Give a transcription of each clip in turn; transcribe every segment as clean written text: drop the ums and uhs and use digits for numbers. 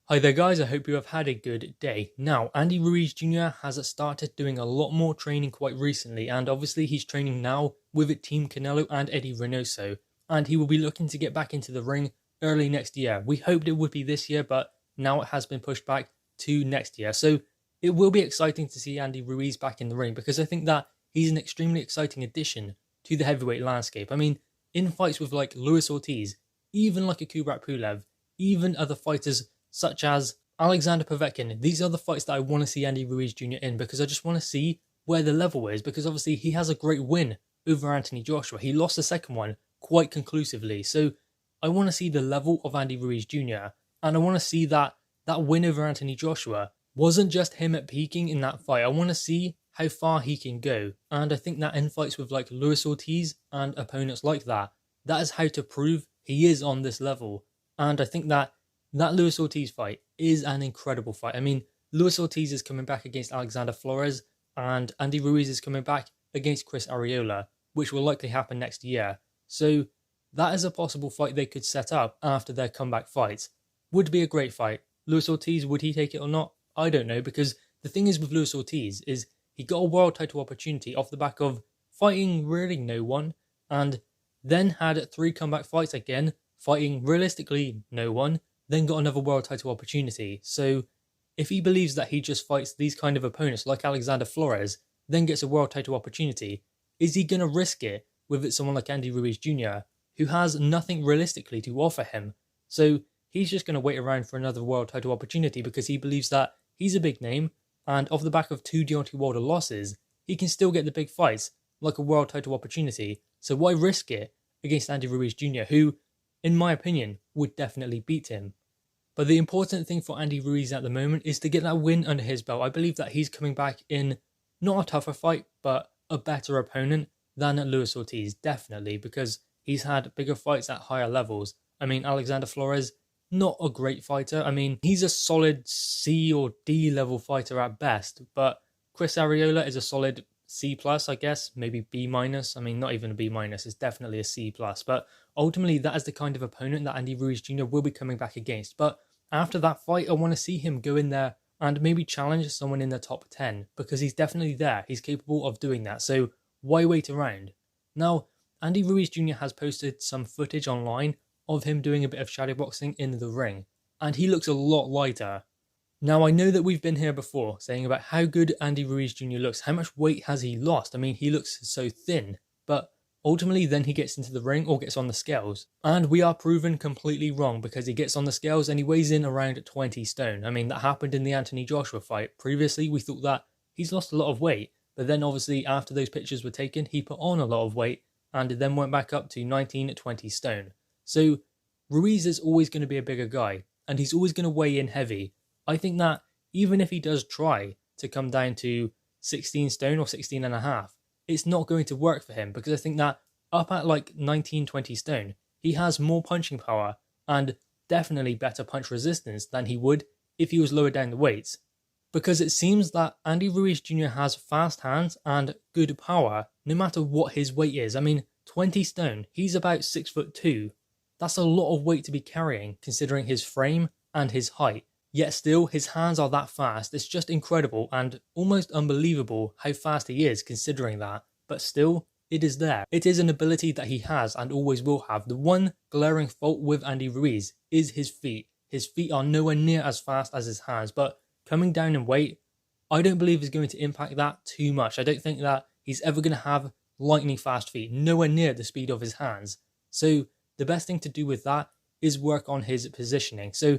Hi there guys, I hope you have had a good day. Now, Andy Ruiz Jr. has started doing a lot more training quite recently, and obviously he's training now with Team Canelo and Eddie Reynoso, and he will be looking to get back into the ring early next year. We hoped it would be this year, but now it has been pushed back to next year. So it will be exciting to see Andy Ruiz back in the ring because I think that he's an extremely exciting addition to the heavyweight landscape. I mean, in fights with like Luis Ortiz, even like a Kubrat Pulev, even other fighters such as Alexander Povetkin. These are the fights that I want to see Andy Ruiz Jr. in because I just want to see where the level is, because obviously he has a great win over Anthony Joshua. He lost the second one quite conclusively. So I want to see the level of Andy Ruiz Jr. and I want to see that win over Anthony Joshua wasn't just him at peaking in that fight. I want to see how far he can go. And I think that in fights with like Luis Ortiz and opponents like that is how to prove he is on this level. And I think that Luis Ortiz fight is an incredible fight. I mean, Luis Ortiz is coming back against Alexander Flores, and Andy Ruiz is coming back against Chris Arreola, which will likely happen next year. So that is a possible fight they could set up after their comeback fights. Would be a great fight. Luis Ortiz, would he take it or not? I don't know, because the thing is with Luis Ortiz is he got a world title opportunity off the back of fighting really no one, and then had 3 comeback fights again, fighting realistically no one, then got another world title opportunity. So if he believes that he just fights these kind of opponents like Alexander Flores, then gets a world title opportunity, is he going to risk it with someone like Andy Ruiz Jr., who has nothing realistically to offer him? So he's just going to wait around for another world title opportunity because he believes that he's a big name, and off the back of 2 Deontay Wilder losses, he can still get the big fights, like a world title opportunity. So why risk it against Andy Ruiz Jr., who, in my opinion, would definitely beat him? But the important thing for Andy Ruiz at the moment is to get that win under his belt. I believe that he's coming back in not a tougher fight, but a better opponent than Luis Ortiz, definitely, because he's had bigger fights at higher levels. I mean, Alexander Flores, not a great fighter. I mean, he's a solid C or D level fighter at best, but Chris Arreola is a solid C+, I guess, maybe B-. I mean, not even a B-, it's definitely a C+. But ultimately, that is the kind of opponent that Andy Ruiz Jr. will be coming back against. But after that fight, I want to see him go in there and maybe challenge someone in the top 10, because he's definitely there. He's capable of doing that. So why wait around? Now, Andy Ruiz Jr. has posted some footage online of him doing a bit of shadowboxing in the ring, and he looks a lot lighter. Now, I know that we've been here before saying about how good Andy Ruiz Jr. looks. How much weight has he lost? I mean, he looks so thin, but ultimately then he gets into the ring or gets on the scales, and we are proven completely wrong, because he gets on the scales and he weighs in around 20 stone. I mean, that happened in the Anthony Joshua fight. Previously, we thought that he's lost a lot of weight, but then obviously after those pictures were taken, he put on a lot of weight and then went back up to 19 20 stone. So Ruiz is always going to be a bigger guy, and he's always going to weigh in heavy. I think that even if he does try to come down to 16 stone or 16 and a half, it's not going to work for him, because I think that up at like 19 20 stone, he has more punching power and definitely better punch resistance than he would if he was lower down the weights. Because it seems that Andy Ruiz Jr. has fast hands and good power no matter what his weight is. I mean, 20 stone, he's about 6'2". That's a lot of weight to be carrying considering his frame and his height. Yet still, his hands are that fast. It's just incredible and almost unbelievable how fast he is considering that. But still, it is there. It is an ability that he has and always will have. The one glaring fault with Andy Ruiz is his feet. His feet are nowhere near as fast as his hands, but coming down in weight, I don't believe is going to impact that too much. I don't think that he's ever going to have lightning fast feet, nowhere near the speed of his hands. So the best thing to do with that is work on his positioning. So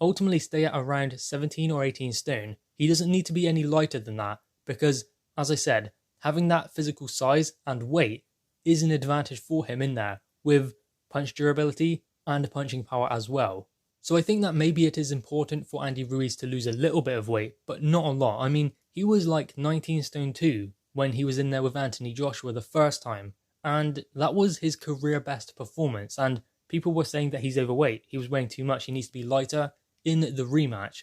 ultimately stay at around 17 or 18 stone. He doesn't need to be any lighter than that, because, as I said, having that physical size and weight is an advantage for him in there, with punch durability and punching power as well. So I think that maybe it is important for Andy Ruiz to lose a little bit of weight, but not a lot. I mean, he was like 19 stone 2 when he was in there with Anthony Joshua the first time, and that was his career best performance, and people were saying that he's overweight, he was weighing too much, he needs to be lighter in the rematch.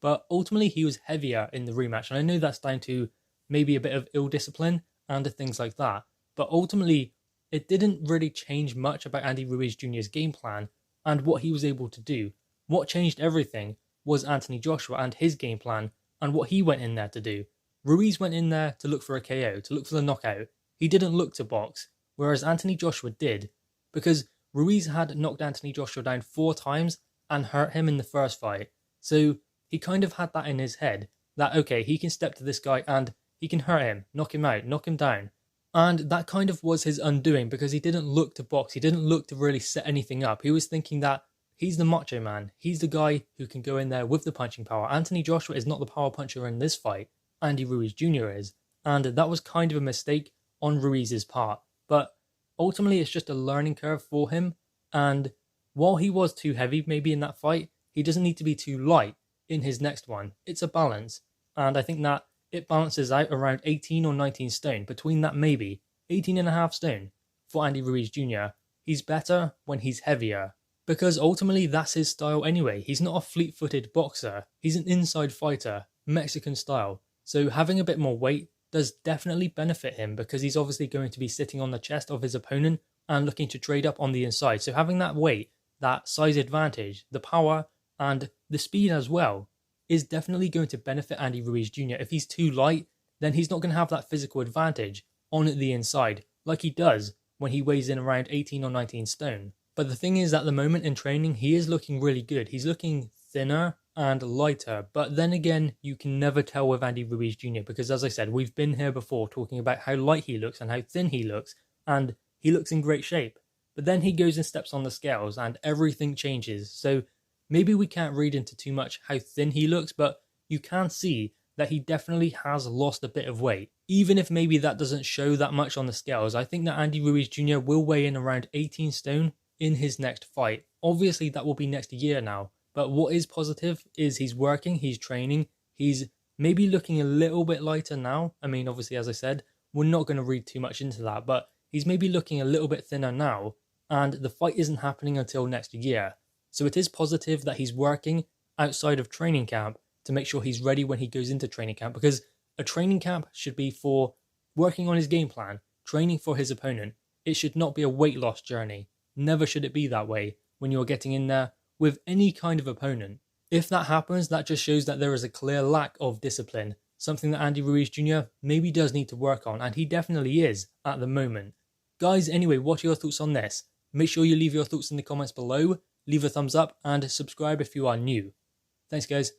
But ultimately he was heavier in the rematch, and I know that's down to maybe a bit of ill discipline and things like that, but ultimately it didn't really change much about Andy Ruiz Jr.'s game plan and what he was able to do. What changed everything was Anthony Joshua and his game plan and what he went in there to do. Ruiz went in there to look for a KO, to look for the knockout. He didn't look to box, whereas Anthony Joshua did, because Ruiz had knocked Anthony Joshua down 4 times and hurt him in the first fight. So he kind of had that in his head, that okay, he can step to this guy and he can hurt him, knock him out, knock him down. And that kind of was his undoing, because he didn't look to box, he didn't look to really set anything up. He was thinking that he's the macho man, he's the guy who can go in there with the punching power. Anthony Joshua is not the power puncher in this fight, Andy Ruiz Jr. is. And that was kind of a mistake on Ruiz's part. But ultimately it's just a learning curve for him, and while he was too heavy maybe in that fight, he doesn't need to be too light in his next one. It's a balance, and I think that it balances out around 18 or 19 stone, between that maybe 18.5 stone for Andy Ruiz Jr. He's better when he's heavier, because ultimately that's his style anyway. He's not a fleet-footed boxer, he's an inside fighter, Mexican style. So having a bit more weight does definitely benefit him, because he's obviously going to be sitting on the chest of his opponent and looking to trade up on the inside. So having that weight, that size advantage, the power and the speed as well, is definitely going to benefit Andy Ruiz Jr. If he's too light, then he's not going to have that physical advantage on the inside like he does when he weighs in around 18 or 19 stone. But the thing is, at the moment in training, he is looking really good. He's looking thinner and lighter, but then again, you can never tell with Andy Ruiz Jr. because, as I said, we've been here before talking about how light he looks and how thin he looks, and he looks in great shape. But then he goes and steps on the scales and everything changes. So maybe we can't read into too much how thin he looks, but you can see that he definitely has lost a bit of weight. Even if maybe that doesn't show that much on the scales, I think that Andy Ruiz Jr. will weigh in around 18 stone in his next fight. Obviously that will be next year now, but what is positive is he's working, he's training, he's maybe looking a little bit lighter now. I mean, obviously, as I said, we're not going to read too much into that, but he's maybe looking a little bit thinner now, and the fight isn't happening until next year. So it is positive that he's working outside of training camp to make sure he's ready when he goes into training camp, because a training camp should be for working on his game plan, training for his opponent. It should not be a weight loss journey. Never should it be that way when you're getting in there with any kind of opponent. If that happens, that just shows that there is a clear lack of discipline, something that Andy Ruiz Jr. maybe does need to work on, and he definitely is at the moment. Guys, anyway, what are your thoughts on this? Make sure you leave your thoughts in the comments below, leave a thumbs up, and subscribe if you are new. Thanks, guys.